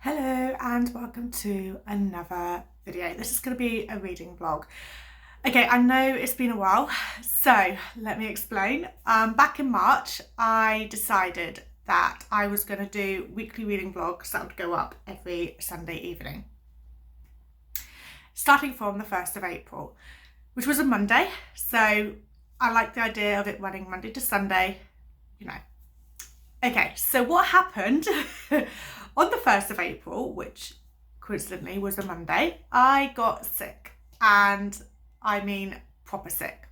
Hello and welcome to another video. This is going to be a reading vlog. Okay, I know it's been a while, so let me explain. Back in March, I decided that I was going to do weekly reading vlogs that would go up every Sunday evening, starting from the 1st of April, which was a Monday. So I like the idea of it running Monday to Sunday, you know. Okay, so what happened on the 1st of April, which coincidentally was a Monday, I got sick, and I mean proper sick.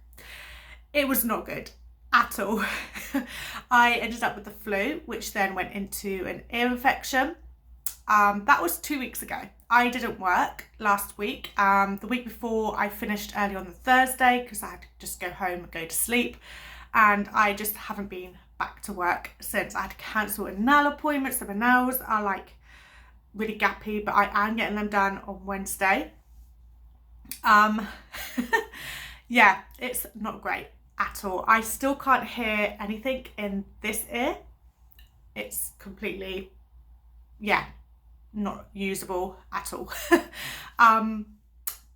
It was not good at all. I ended up with the flu, which then went into an ear infection. That was 2 weeks ago. I didn't work last week. The week before I finished early on the Thursday because I had to just go home and go to sleep, and I just haven't been back to work since. I had to cancel a nail appointment, so my nails are like really gappy, but I am getting them done on Wednesday. Yeah, it's not great at all. I still can't hear anything in this ear. It's completely, yeah, not usable at all.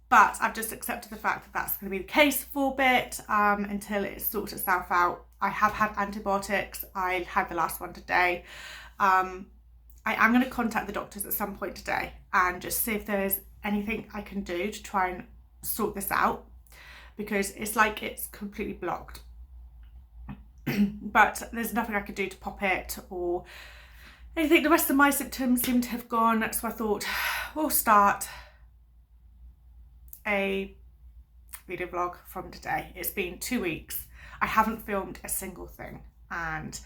But I've just accepted the fact that that's going to be the case for a bit until it sorts itself out. I have had antibiotics. I had the last one today. I am going to contact the doctors at some point today and just see if there's anything I can do to try and sort this out, because it's like it's completely blocked. But there's nothing I could do to pop it or anything. The rest of my symptoms seem to have gone, so I thought we'll start a video vlog from today. It's been 2 weeks. I haven't filmed a single thing, and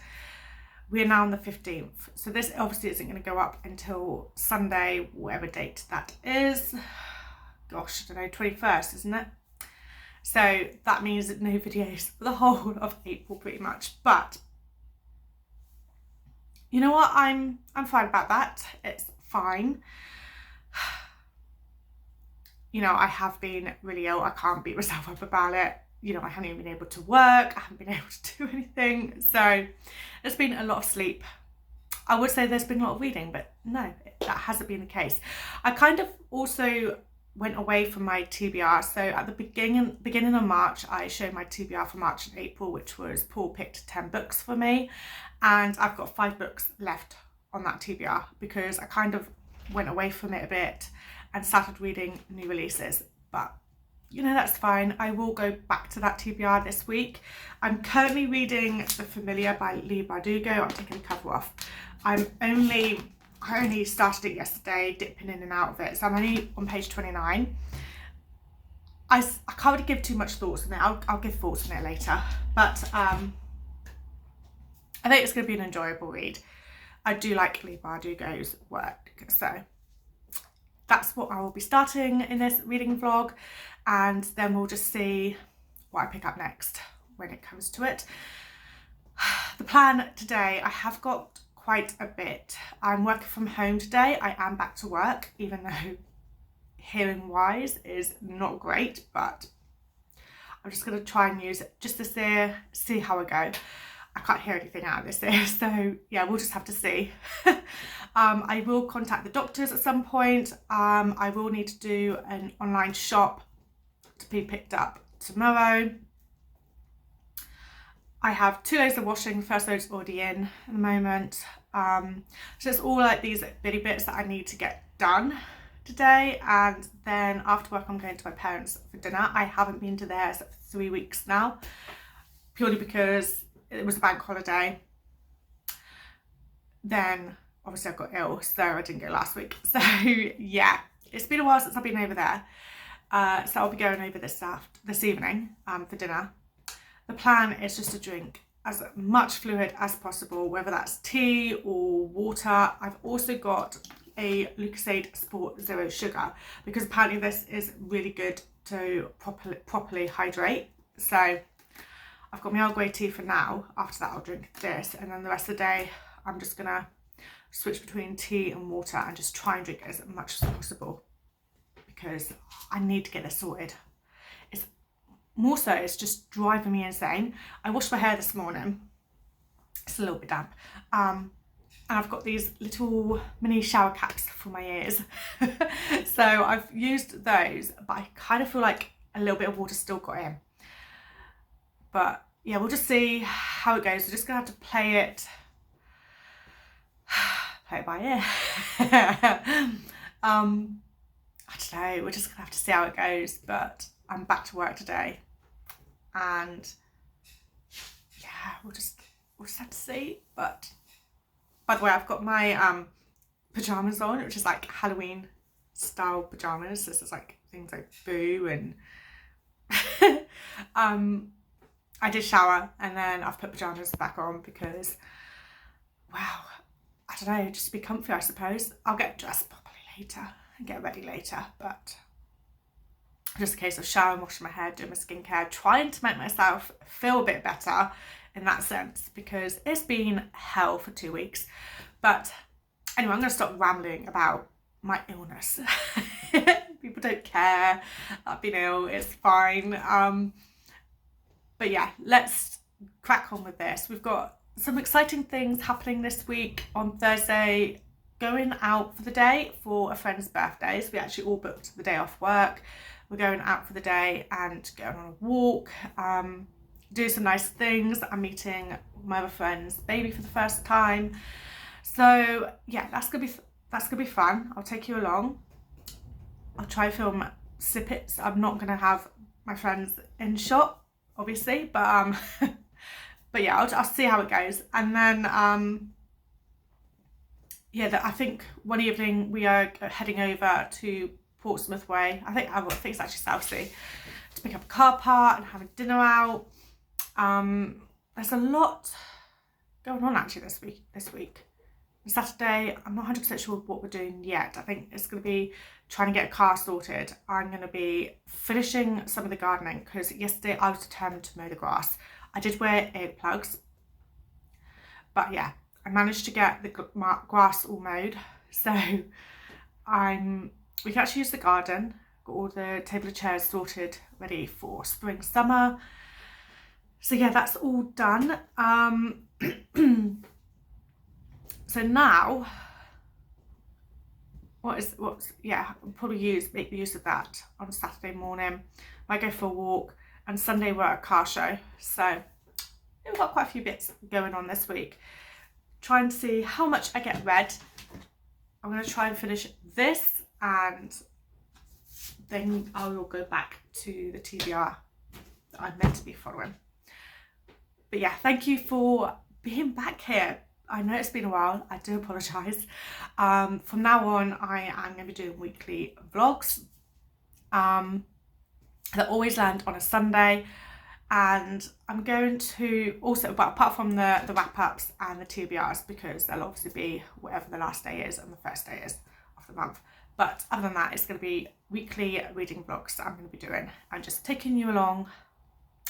we're now on the 15th. So this obviously isn't going to go up until Sunday, whatever date that is. Gosh, I don't know, 21st, isn't it? So that means that no videos for the whole of April pretty much. But you know what? I'm fine about that. It's fine. You know, I have been really ill. I can't beat myself up about it. You know, I haven't even been able to work. I haven't been able to do anything. So there's been a lot of sleep. I would say there's been a lot of reading, but no, that hasn't been the case. I kind of also went away from my TBR. So at the beginning of March, I showed my TBR for March and April, which was Paul picked 10 books for me. And I've got 5 books left on that TBR because I kind of went away from it a bit and started reading new releases. But you know, that's fine. I will go back to that TBR this week. I'm currently reading The Familiar by Leigh Bardugo. I'm taking the cover off. I only started it yesterday, dipping in and out of it. So I'm only on page 29. I can't really give too much thoughts on it. I'll give thoughts on it later. But I think it's going to be an enjoyable read. I do like Leigh Bardugo's work. So that's what I will be starting in this reading vlog, and then we'll just see what I pick up next when it comes to it. The plan today, I have got quite a bit. I'm working from home today. I am back to work, even though hearing wise is not great, but I'm just going to try and use it just this ear, see how I go. I can't hear anything out of this ear, so yeah, we'll just have to see. I will contact the doctors at some point. I will need to do an online shop to be picked up tomorrow. I have 2 loads of washing. The first load's already in at the moment. So it's all like these bitty bits that I need to get done today. And then after work, I'm going to my parents for dinner. I haven't been to theirs for 3 weeks now, purely because it was a bank holiday. Then obviously I got ill, so I didn't go last week. So yeah, it's been a while since I've been over there. So I'll be going over this evening for dinner. The plan is just to drink as much fluid as possible, whether that's tea or water. I've also got a Lucozade Sport Zero Sugar because apparently this is really good to properly hydrate. So I've got my Earl Grey tea for now. After that I'll drink this, and then the rest of the day I'm just gonna switch between tea and water and just try and drink as much as possible because I need to get this sorted. It's more so, it's just driving me insane. I washed my hair this morning. It's a little bit damp. and I've got these little mini shower caps for my ears. So I've used those, but I kind of feel like a little bit of water still got in. But yeah, we'll just see how it goes. We're just gonna have to play it by ear. I don't know, we're just gonna have to see how it goes, but I'm back to work today, and yeah, we'll just have to see. But by the way, I've got my pajamas on, which is like Halloween style pajamas. This is like things like Boo and I did shower and then I've put pajamas back on because, wow, I don't know, just to be comfy, I suppose. I'll get dressed properly later and get ready later, but just a case of showering, washing my hair, doing my skincare, trying to make myself feel a bit better in that sense, because it's been hell for 2 weeks. But anyway, I'm going to stop rambling about my illness. People don't care. I've been ill, it's fine. But yeah, let's crack on with this. We've got some exciting things happening this week. On Thursday, going out for the day for a friend's birthday. So we actually all booked the day off work. We're going out for the day and going on a walk, do some nice things. I'm meeting my other friend's baby for the first time. So yeah, that's gonna be fun. I'll take you along. I'll try to film snippets. I'm not gonna have my friends in shot, obviously, but but yeah, I'll see how it goes. And then yeah, I think one evening we are heading over to Portsmouth Way. I think it's actually Southsea, to pick up a car part and having dinner out. There's a lot going on actually this week. Saturday, I'm not 100% sure what we're doing yet. I think it's going to be trying to get a car sorted. I'm going to be finishing some of the gardening because yesterday I was determined to mow the grass. I did wear earplugs, but yeah, I managed to get the grass all mowed. So we can actually use the garden. Got all the table and chairs sorted, ready for spring, summer. So yeah, that's all done. So now, I'll probably make use of that on Saturday morning. Might go for a walk, and Sunday we're at a car show. So we've got quite a few bits going on this week. Trying to see how much I get read. I'm going to try and finish this, and then I will go back to the TBR that I'm meant to be following. But yeah, thank you for being back here. I know it's been a while, I do apologise. From now on, I am going to be doing weekly vlogs that always land on a Sunday, and I'm going to also, but apart from the wrap-ups and the TBRs, because they'll obviously be whatever the last day is and the first day is of the month. But other than that, it's going to be weekly reading vlogs that I'm going to be doing and just taking you along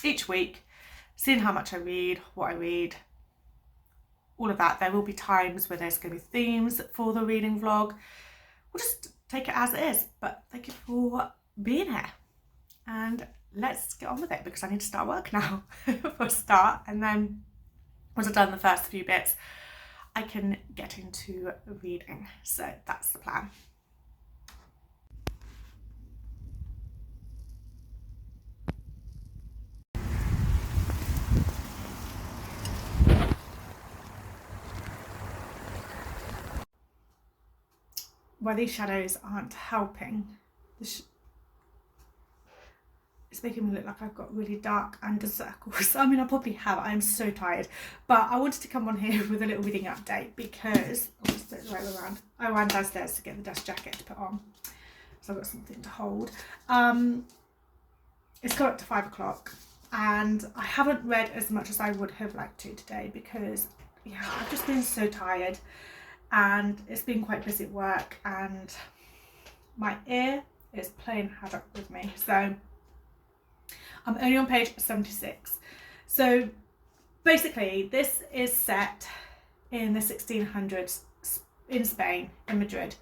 each week, seeing how much I read, what I read, all of that. There will be times where there's going to be themes for the reading vlog. We'll just take it as it is. But thank you for being here. And let's get on with it, because I need to start work now for a start. And then once I've done the first few bits, I can get into reading. So that's the plan. Well, these shadows aren't helping. It's making me look like I've got really dark under circles. I mean, I probably have. I'm so tired. But I wanted to come on here with a little reading update because I'll just put it the right way around. I ran downstairs to get the dust jacket to put on, so I've got something to hold. It's got up to 5 o'clock, and I haven't read as much as I would have liked to today because, yeah, I've just been so tired. And it's been quite busy at work, and my ear is playing havoc with me. So I'm only on page 76. So basically this is set in the 1600s in Spain, in Madrid.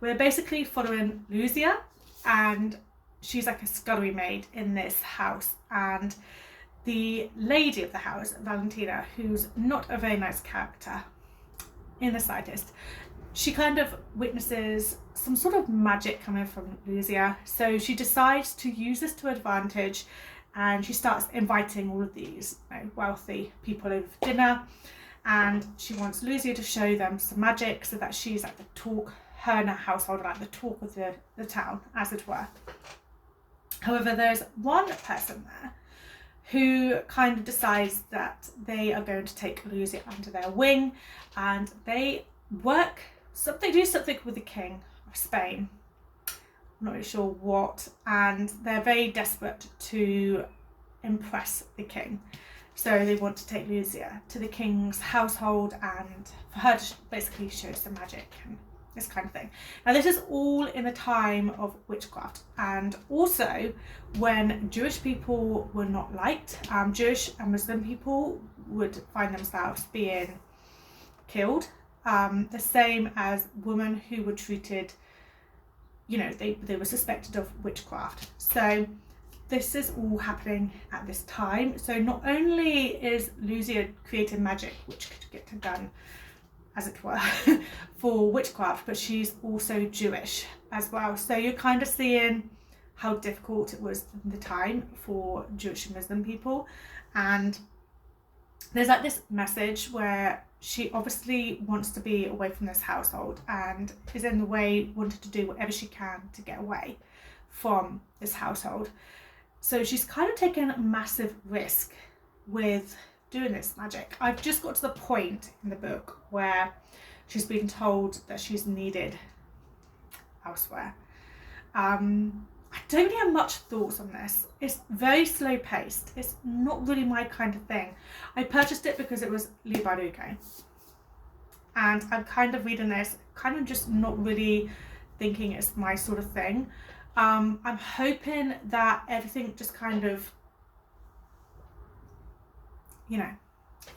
We're basically following Lucia, and she's like a scullery maid in this house, and the lady of the house, Valentina, who's not a very nice character, in the slightest. She kind of witnesses some sort of magic coming from Lucia, so she decides to use this to advantage, and she starts inviting all of these wealthy people over for dinner, and she wants Lucia to show them some magic so that she's like the talk, her and her household are like the talk of the town, as it were. However, there's one person there who kind of decides that they are going to take Lucia under their wing, and they do something with the King of Spain. I'm not really sure what, and they're very desperate to impress the king. So they want to take Lucia to the king's household and for her to basically show some magic and this kind of thing. Now this is all in the time of witchcraft, and also when Jewish people were not liked. Jewish and Muslim people would find themselves being killed, the same as women who were treated, they were suspected of witchcraft. So this is all happening at this time. So not only is Lucia creating magic which could get her done, as it were, for witchcraft, but she's also Jewish as well. So you're kind of seeing how difficult it was in the time for Jewish and Muslim people. And there's like this message where she obviously wants to be away from this household and is in the way, wanted to do whatever she can to get away from this household. So she's kind of taken a massive risk with doing this magic. I've just got to the point in the book where she's been told that she's needed elsewhere. I don't really have much thoughts on this. It's very slow paced. It's not really my kind of thing. I purchased it because it was Leigh Bardugo, and I'm kind of reading this, kind of just not really thinking it's my sort of thing. I'm hoping that everything just kind of,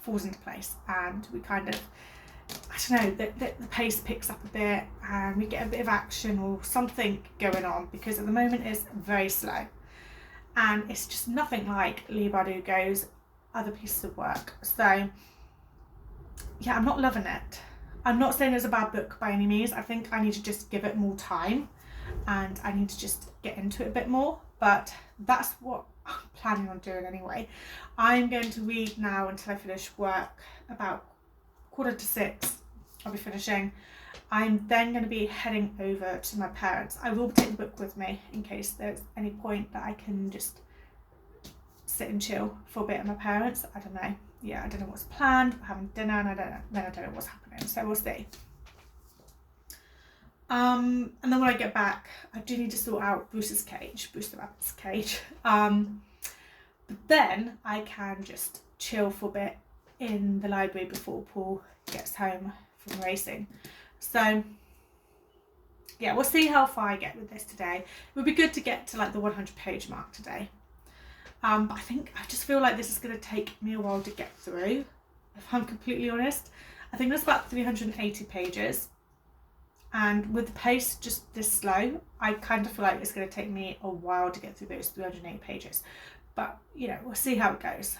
falls into place, and we kind of, the pace picks up a bit and we get a bit of action or something going on, because at the moment it's very slow and it's just nothing like Leigh Bardugo's other pieces of work. So yeah, I'm not loving it. I'm not saying it's a bad book by any means. I think I need to just give it more time and I need to just get into it a bit more, but that's what I'm planning on doing anyway. I'm going to read now until I finish work. About 5:45 I'll be finishing. I'm then going to be heading over to my parents. I will take the book with me in case there's any point that I can just sit and chill for a bit at my parents. I don't know. Yeah, I don't know what's planned. We're having dinner and I don't know what's happening, so we'll see. And then when I get back, I do need to sort out Bruce the rabbit's cage. But then I can just chill for a bit in the library before Paul gets home from racing. So yeah, we'll see how far I get with this today. It would be good to get to like the 100-page mark today. But I just feel like this is going to take me a while to get through, if I'm completely honest. I think there's about 380 pages. And with the pace just this slow, I kind of feel like it's going to take me a while to get through those 380 pages. But, we'll see how it goes.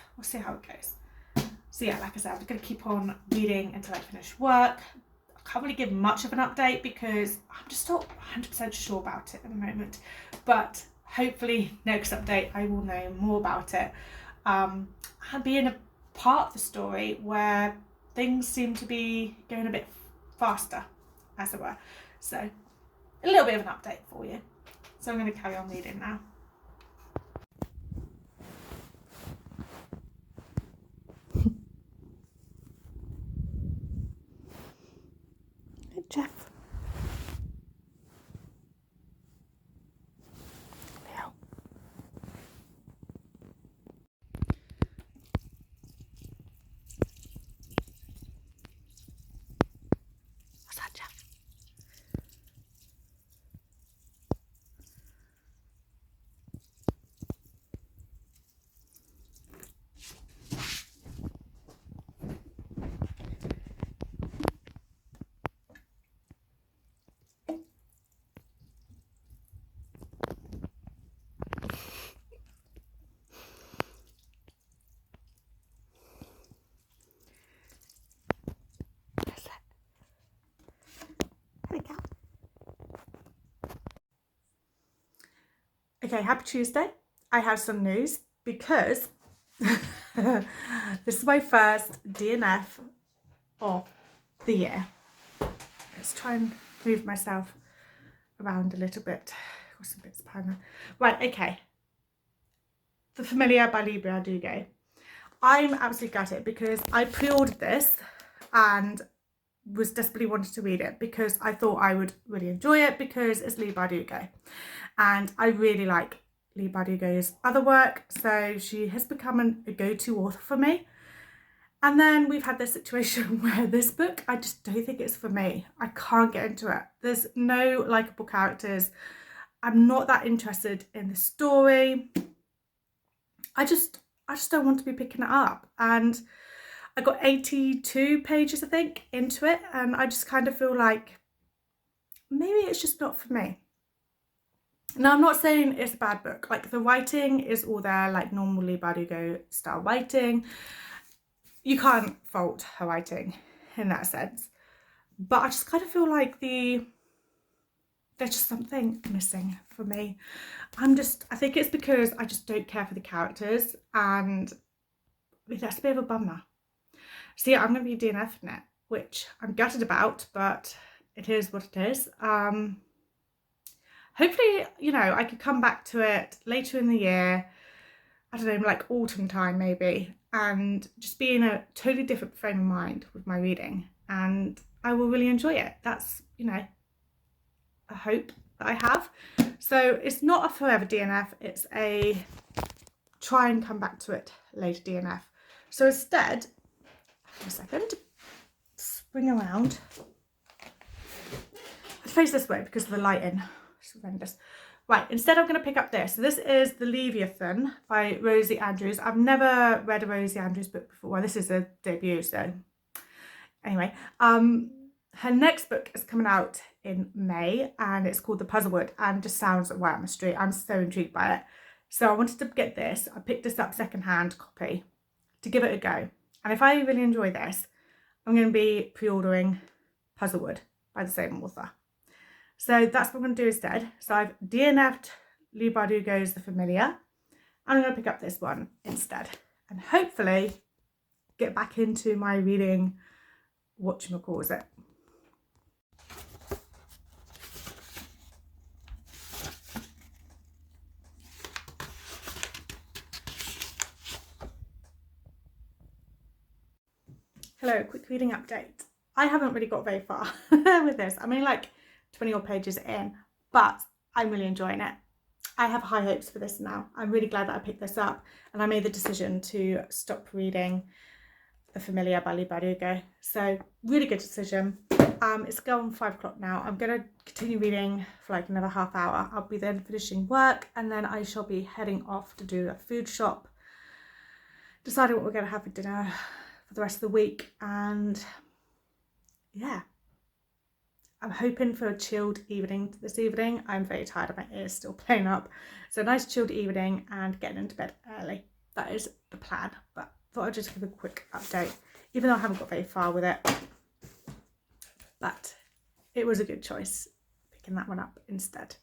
So yeah, like I said, I'm going to keep on reading until I finish work. I can't really give much of an update because I'm just not 100% sure about it at the moment. But hopefully next update I will know more about it. I'll be in a part of the story where things seem to be going a bit faster, as it were. So a little bit of an update for you. So I'm going to carry on reading now. Hey, Jeff. Leo. What's that, Jeff? Okay, happy Tuesday. I have some news because this is my first DNF of the year. Let's try and move myself around a little bit. Got some bits behind. Right, okay. The Familiar by Leigh Bardugo. I'm absolutely gutted because I pre-ordered this and was desperately wanted to read it because I thought I would really enjoy it because it's Leigh Bardugo. And I really like Leigh Bardugo's other work, so she has become a go-to author for me. And then we've had this situation where this book, I just don't think it's for me. I can't get into it. There's no likeable characters. I'm not that interested in the story. I just don't want to be picking it up. And I got 82 pages, I think, into it. And I just kind of feel like maybe it's just not for me. Now, I'm not saying it's a bad book. Like, the writing is all there, like normal Leigh Bardugo style writing. You can't fault her writing in that sense. But I just kind of feel like there's just something missing for me. I think it's because I just don't care for the characters, and that's a bit of a bummer. So yeah, I'm going to be DNFing it, which I'm gutted about, but it is what it is. Hopefully, you know, I could come back to it later in the year, I don't know, like autumn time maybe, and just be in a totally different frame of mind with my reading, and I will really enjoy it. That's, you know, a hope that I have. So it's not a forever DNF, it's a try and come back to it later DNF. So instead, a second, swing around. I face this way because of the lighting. It's horrendous. Right, instead I'm going to pick up this. So this is The Leviathan by Rosie Andrews. I've never read a Rosie Andrews book before. Well, this is a debut, so anyway. Her next book is coming out in May and it's called The Puzzlewood and just sounds right up my street. I'm so intrigued by it. So I wanted to get this. I picked this up secondhand copy to give it a go. And if I really enjoy this, I'm going to be pre-ordering Puzzlewood by the same author. So that's what I'm going to do instead. So I've DNF'd Leigh Bardugo's The Familiar. And I'm going to pick up this one instead. And hopefully get back into my reading, whatchamacallit. Hello, quick reading update. I haven't really got very far with this. I'm only like 20 odd pages in, but I'm really enjoying it. I have high hopes for this now. I'm really glad that I picked this up and I made the decision to stop reading The Familiar by Leigh Bardugo. So really good decision. It's going 5 o'clock now. I'm going to continue reading for like another half hour. I'll be then finishing work and then I shall be heading off to do a food shop, deciding what we're going to have for dinner for the rest of the week, and yeah, I'm hoping for a chilled evening this evening. I'm very tired, my ears still playing up, so a nice chilled evening and getting into bed early. That is the plan, but thought I'd just give a quick update, even though I haven't got very far with it, but it was a good choice picking that one up instead.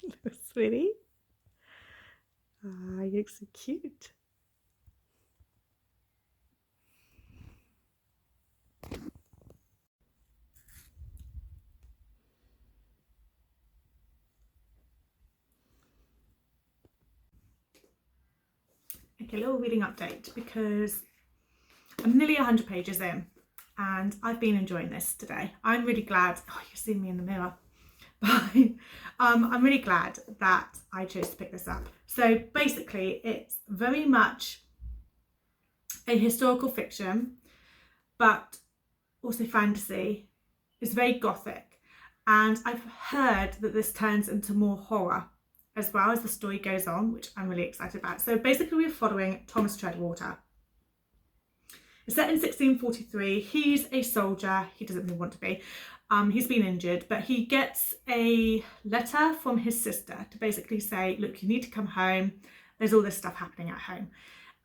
Hello, sweetie. Ah, you look so cute. Okay, little reading update because I'm nearly 100 pages in and I've been enjoying this today. I'm really glad. Oh, you see me in the mirror. I'm really glad that I chose to pick this up. So basically it's very much a historical fiction, but also fantasy. It's very gothic, and I've heard that this turns into more horror as well as the story goes on, which I'm really excited about. So basically we're following Thomas Treadwater. It's set in 1643. He's a soldier. He doesn't really want to be. He's been injured, but he gets a letter from his sister to basically say, look, you need to come home. There's all this stuff happening at home.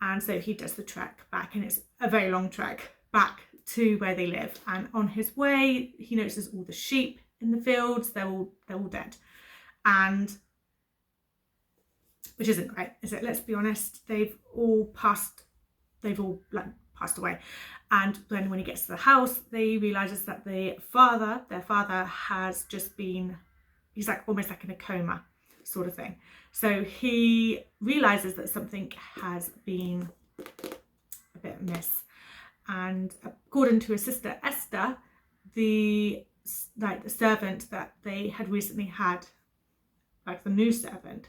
And so he does the trek back, and it's a very long trek back to where they live. And on his way, he notices all the sheep in the fields. They're all dead. And which isn't great, is it? Let's be honest. They've all passed away. And then when he gets to the house, they realizes that their father has just been, he's like almost like in a coma sort of thing. So he realizes that something has been a bit amiss. And according to his sister Esther, the servant that they had recently had, like the new servant,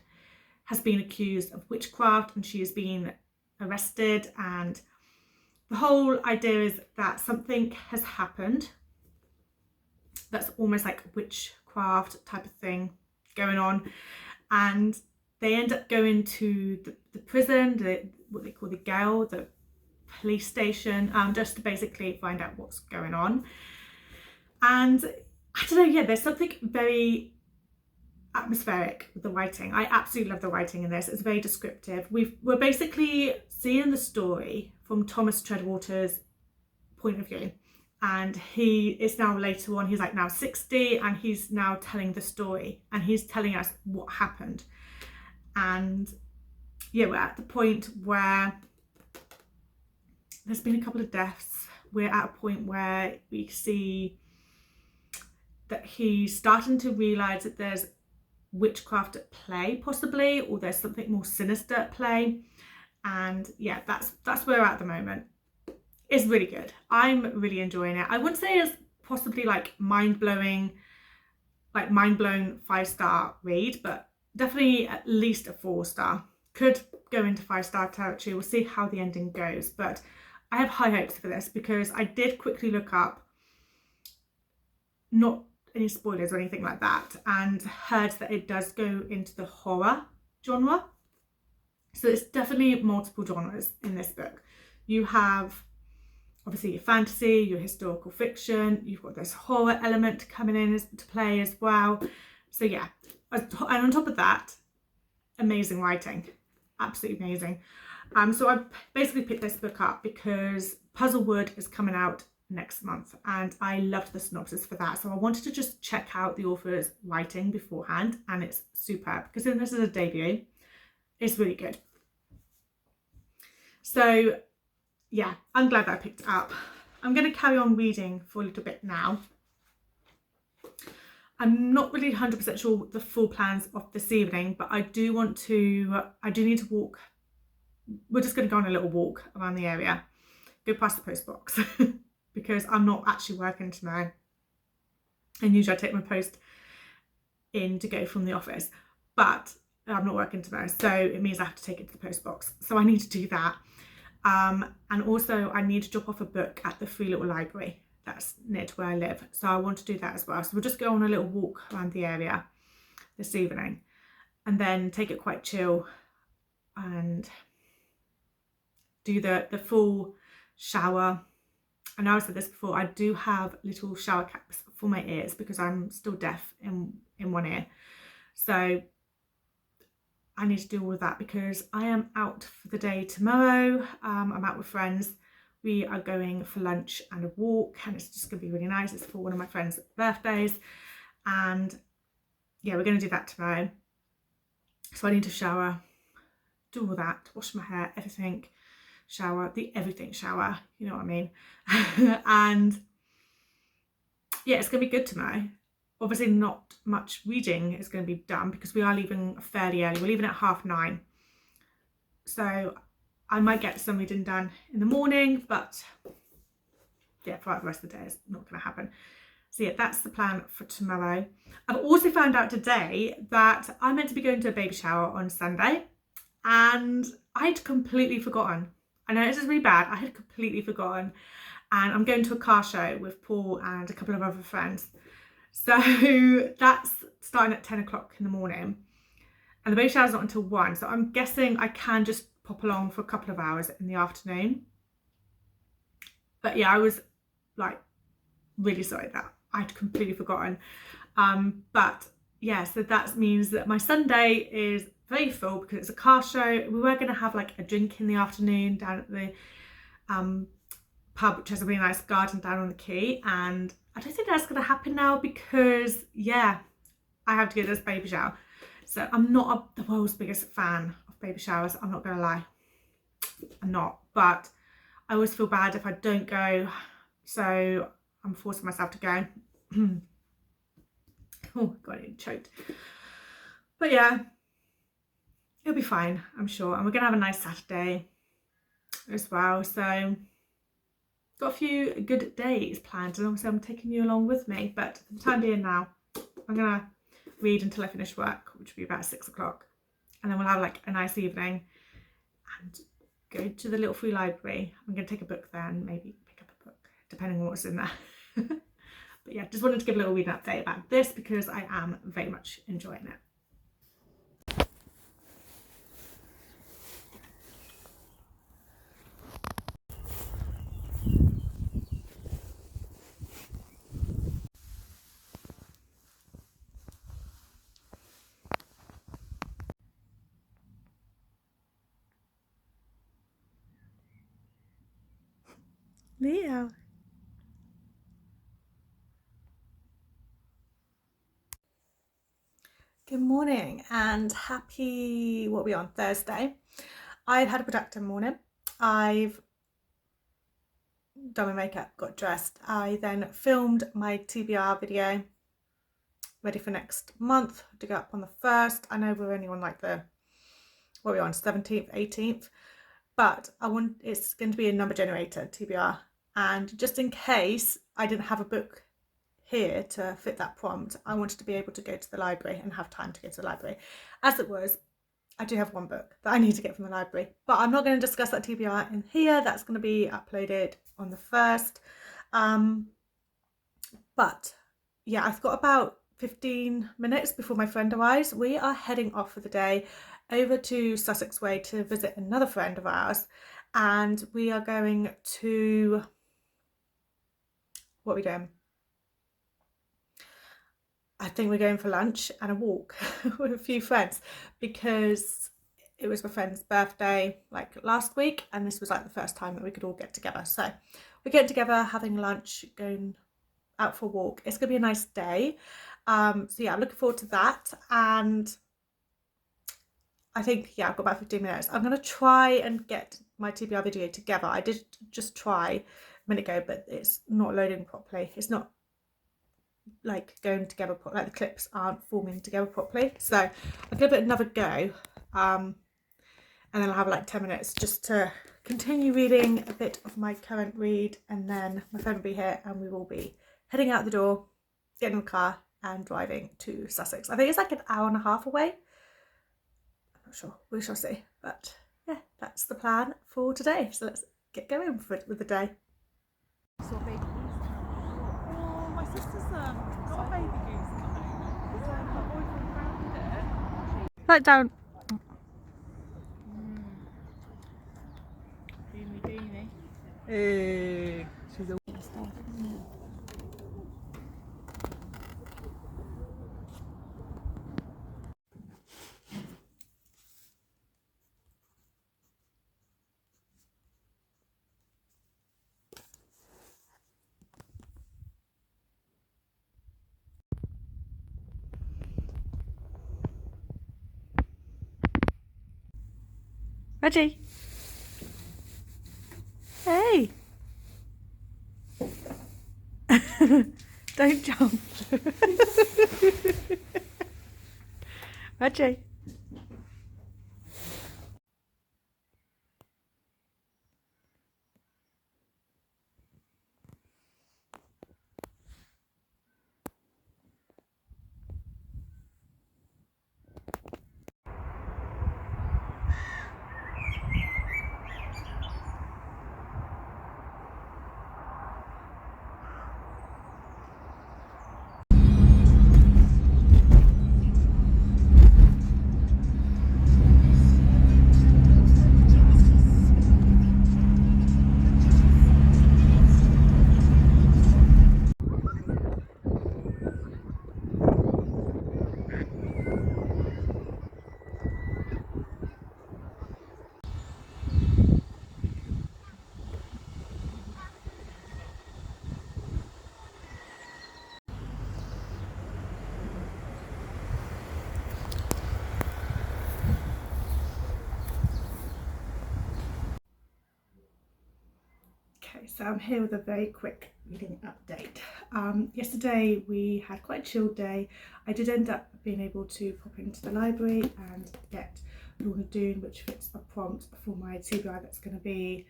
has been accused of witchcraft, and she has been arrested. And the whole idea is that something has happened that's almost like witchcraft type of thing going on, and they end up going to the prison, what they call the gaol, the police station, just to basically find out what's going on. And I don't know, yeah, there's something very atmospheric with the writing. I absolutely love the writing in this. It's very descriptive. We're basically seeing the story from Thomas Treadwater's point of view, and it's now later on, he's like now 60, and he's now telling the story, and he's telling us what happened. And yeah, we're at the point where there's been a couple of deaths. We're at a point where we see that he's starting to realize that there's witchcraft at play, possibly, or there's something more sinister at play. And yeah, that's where we're at the moment. It's really good. I'm really enjoying it. I wouldn't say it's possibly like mind-blowing 5-star read, but definitely at least a 4-star. Could go into 5-star territory. We'll see how the ending goes, but I have high hopes for this because I did quickly look up, not any spoilers or anything like that, and heard that it does go into the horror genre. So it's definitely multiple genres in this book. You have obviously your fantasy, your historical fiction, you've got this horror element coming in to play as well. So yeah, and on top of that, amazing writing, absolutely amazing. So I basically picked this book up because Puzzlewood is coming out next month, and I loved the synopsis for that, so I wanted to just check out the author's writing beforehand, and it's superb because this is a debut. It's really good. So yeah, I'm glad that I picked it up. I'm going to carry on reading for a little bit now. I'm not really 100% sure the full plans of this evening, but I do need to walk. We're just going to go on a little walk around the area, go past the post box because I'm not actually working tomorrow, and usually I take my post in to go from the office, but I'm not working tomorrow, so it means I have to take it to the post box, so I need to do that. And also I need to drop off a book at the free little library that's near to where I live, so I want to do that as well. So we'll just go on a little walk around the area this evening and then take it quite chill and do the full shower. I know I said this before, I do have little shower caps for my ears because I'm still deaf in one ear, so I need to do all of that because I am out for the day tomorrow. I'm out with friends. We are going for lunch and a walk, and it's just going to be really nice. It's for one of my friends' birthdays, and yeah, we're going to do that tomorrow. So I need to shower, do all that, wash my hair, everything, shower, the everything shower, you know what I mean? And yeah, it's going to be good tomorrow. Obviously not much reading is going to be done because we are leaving fairly early. We're leaving at 9:30. So I might get some reading done in the morning, but yeah, for the rest of the day it's not going to happen. So yeah, that's the plan for tomorrow. I've also found out today that I'm meant to be going to a baby shower on Sunday, and I'd completely forgotten. I know this is really bad. I had completely forgotten, and I'm going to a car show with Paul and a couple of other friends. So that's starting at 10 o'clock in the morning, and the baby shower's not until 1, so I'm guessing I can just pop along for a couple of hours in the afternoon. But yeah, I was like really sorry that I'd completely forgotten. But yeah, so that means that my Sunday is very full because it's a car show. We were going to have like a drink in the afternoon down at the pub, which has a really nice garden down on the quay, and I don't think that's going to happen now because yeah, I have to go to this baby shower. So I'm not the world's biggest fan of baby showers, I'm not going to lie. I'm not, but I always feel bad if I don't go, so I'm forcing myself to go. Oh god, I'm choked. But yeah, it'll be fine, I'm sure. And we're gonna have a nice Saturday as well. So got a few good days planned, and obviously I'm taking you along with me. But for the time being now, I'm gonna read until I finish work, which will be about 6 o'clock, and then we'll have like a nice evening and go to the little free library. I'm gonna take a book there and maybe pick up a book, depending on what's in there. But yeah, just wanted to give a little reading update about this because I am very much enjoying it. Leo. Good morning and happy, what are we on, Thursday. I've had a productive morning. I've done my makeup, got dressed. I then filmed my TBR video, ready for next month to go up on the 1st. I know we're only on like the, what are we on, 17th, 18th, but it's going to be a number generator TBR. And just in case I didn't have a book here to fit that prompt, I wanted to be able to go to the library and have time to go to the library. As it was, I do have one book that I need to get from the library, but I'm not going to discuss that TBR in here. That's going to be uploaded on the 1st. But yeah, I've got about 15 minutes before my friend arrives. We are heading off for the day over to Sussex Way to visit another friend of ours, and we are going to, what are we doing? I think we're going for lunch and a walk with a few friends because it was my friend's birthday like last week, and this was like the first time that we could all get together. So we're getting together, having lunch, going out for a walk. It's gonna be a nice day. So yeah, I'm looking forward to that. And I think, yeah, I've got about 15 minutes. I'm gonna try and get my TBR video together. I did just try a minute ago, but it's not loading properly. It's not like going together, like the clips aren't forming together properly. So I'll give it another go, and then I'll have like 10 minutes just to continue reading a bit of my current read, and then my friend will be here and we will be heading out the door, getting in the car and driving to Sussex. I think it's like an hour and a half away. I'm not sure, we shall see. But yeah, that's the plan for today. So let's get going with the day. My sister's got a baby goose coming. My boyfriend found it. Right down. Beanie. Hey, she's a stuff, isn't it? Reggie. Hey. Don't jump. Reggie. Okay, so I'm here with a very quick reading update. Yesterday we had quite a chilled day. I did end up being able to pop into the library and get Lorna Doone, which fits a prompt for my TBR that's going to be,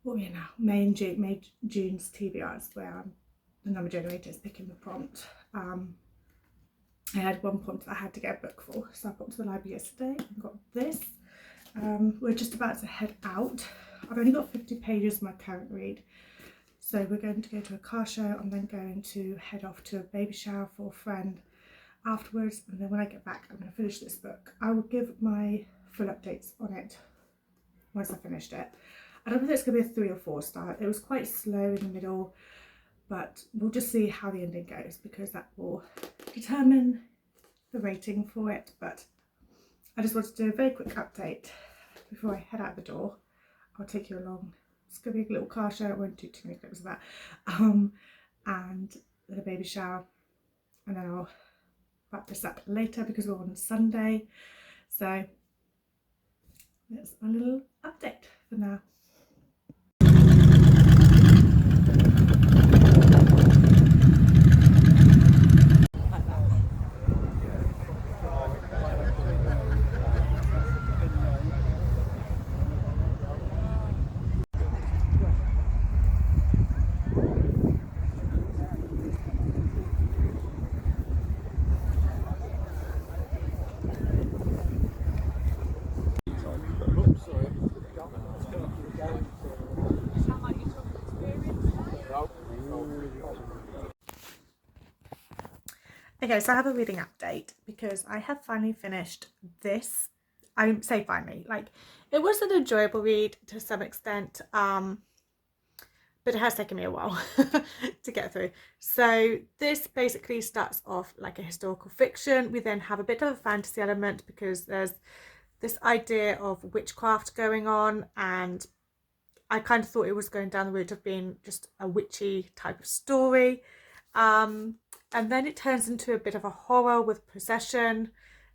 what are we in now? May and June, June's TBRs, where the number generator is picking the prompt. I had one prompt that I had to get a book for, so I popped to the library yesterday and got this. We're just about to head out. I've only got 50 pages of my current read, so we're going to go to a car show. I'm then going to head off to a baby shower for a friend afterwards, and then when I get back I'm going to finish this book. I will give my full updates on it once I finished it. I don't know if it's going to be a 3 or 4 star. It was quite slow in the middle, but we'll just see how the ending goes, because that will determine the rating for it. But I just wanted to do a very quick update before I head out the door. I'll take you along. It's going to be a little car show. I won't do too many clips of that. And then a baby shower. And then I'll wrap this up later because we're on Sunday. So that's my little update for now. Okay, so I have a reading update because I have finally finished this. I say finally, like, it was an enjoyable read to some extent, but it has taken me a while to get through. So this basically starts off like a historical fiction. We then have a bit of a fantasy element because there's this idea of witchcraft going on, and I kind of thought it was going down the route of being just a witchy type of story. And then it turns into a bit of a horror with possession,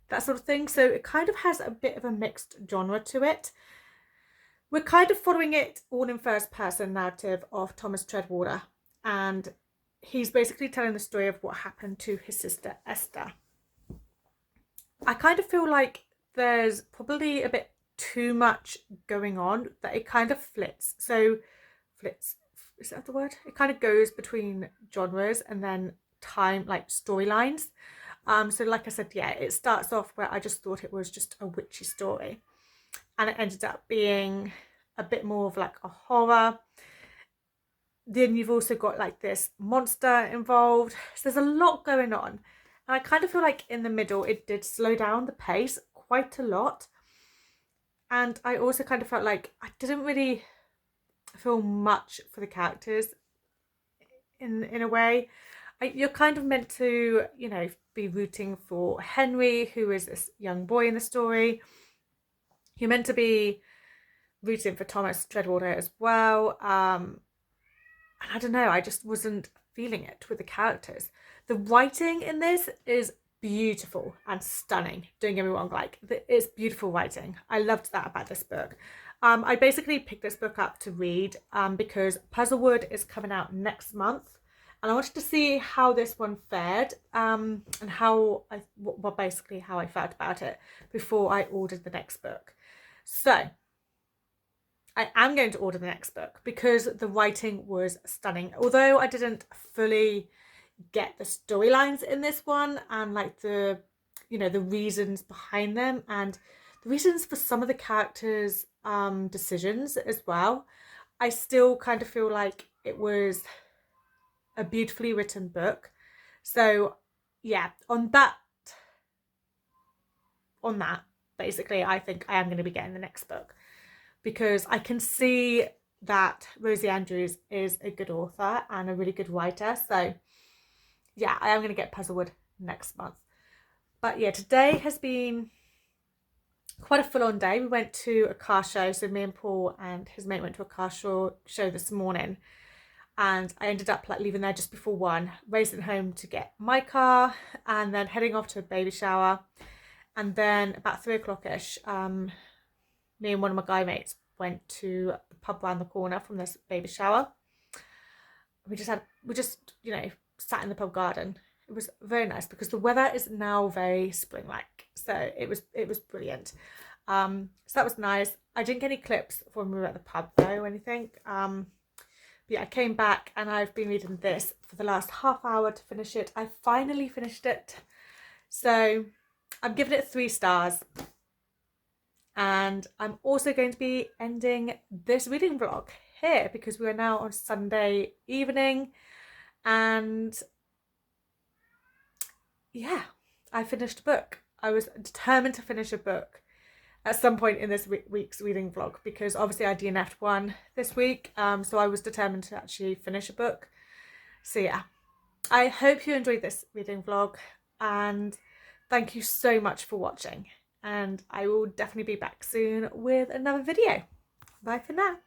that sort of thing. So it kind of has a bit of a mixed genre to it. We're kind of following it all in first person narrative of Thomas Treadwater, and he's basically telling the story of what happened to his sister Esther. I kind of feel like there's probably a bit too much going on, that it kind of flits. So flits, is that the word? It kind of goes between genres and then time, like storylines. So like I said, yeah, it starts off where I just thought it was just a witchy story, and it ended up being a bit more of like a horror. Then you've also got like this monster involved, so there's a lot going on, and I kind of feel like in the middle it did slow down the pace quite a lot. And I also kind of felt like I didn't really feel much for the characters in a way. You're kind of meant to, you know, be rooting for Henry, who is this young boy in the story. You're meant to be rooting for Thomas Treadwater as well. And I don't know, I just wasn't feeling it with the characters. The writing in this is beautiful and stunning. Don't get me wrong, like, it's beautiful writing. I loved that about this book. I basically picked this book up to read because Puzzlewood is coming out next month. And I wanted to see how this one fared, and how basically how I felt about it before I ordered the next book. So I am going to order the next book because the writing was stunning. Although I didn't fully get the storylines in this one, and like the, you know, the reasons behind them and the reasons for some of the characters' decisions as well, I still kind of feel like it was a beautifully written book. So yeah, on that basically I think I am going to be getting the next book, because I can see that Rosie Andrews is a good author and a really good writer. So yeah, I am going to get Puzzlewood next month. But yeah, today has been quite a full-on day. We went to a car show, so me and Paul and his mate went to a car show this morning, and I ended up like leaving there just before 1, racing home to get my car, and then heading off to a baby shower. And then about 3 o'clock-ish, me and one of my guy mates went to the pub around the corner from this baby shower. We just you know, sat in the pub garden. It was very nice because the weather is now very spring-like, so it was brilliant. So that was nice. I didn't get any clips when we were at the pub though or anything. But yeah, I came back and I've been reading this for the last half hour to finish it. I finally finished it, so I'm giving it 3 stars. And I'm also going to be ending this reading vlog here because we are now on Sunday evening, and yeah, I finished a book. I was determined to finish a book at some point in this week's reading vlog because obviously I DNF'd one this week, so I was determined to actually finish a book. So yeah, I hope you enjoyed this reading vlog, and thank you so much for watching, and I will definitely be back soon with another video. Bye for now.